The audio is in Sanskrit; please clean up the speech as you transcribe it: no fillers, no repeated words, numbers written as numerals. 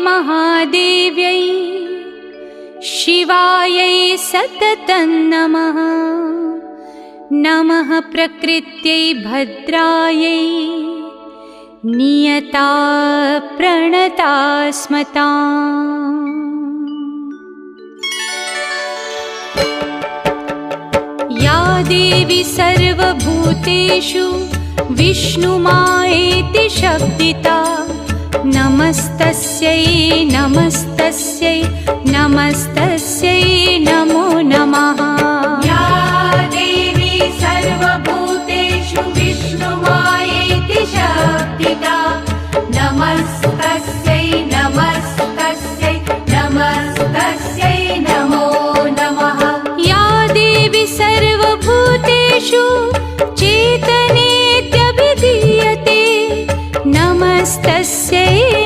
महादेव्यै शिवायै सततं नमः। नमः प्रकृत्यै भद्रायै नियता प्रणता स्मताम्। या देवी सर्वभूतेषु विष्णुमायेति शब्दिता नमस्तस्यै नमस्तस्यै नमस्तस्यै नमो नमः। या देवी सर्वभूतेषु विष्णुमायेति शब्दिता नमस्तस्यै नमस्तस्यै नमस्तस्यै नमो नमः। या देवी सर्वभूतेषु चेतनेत्यभिधीयते नमस्तस्यै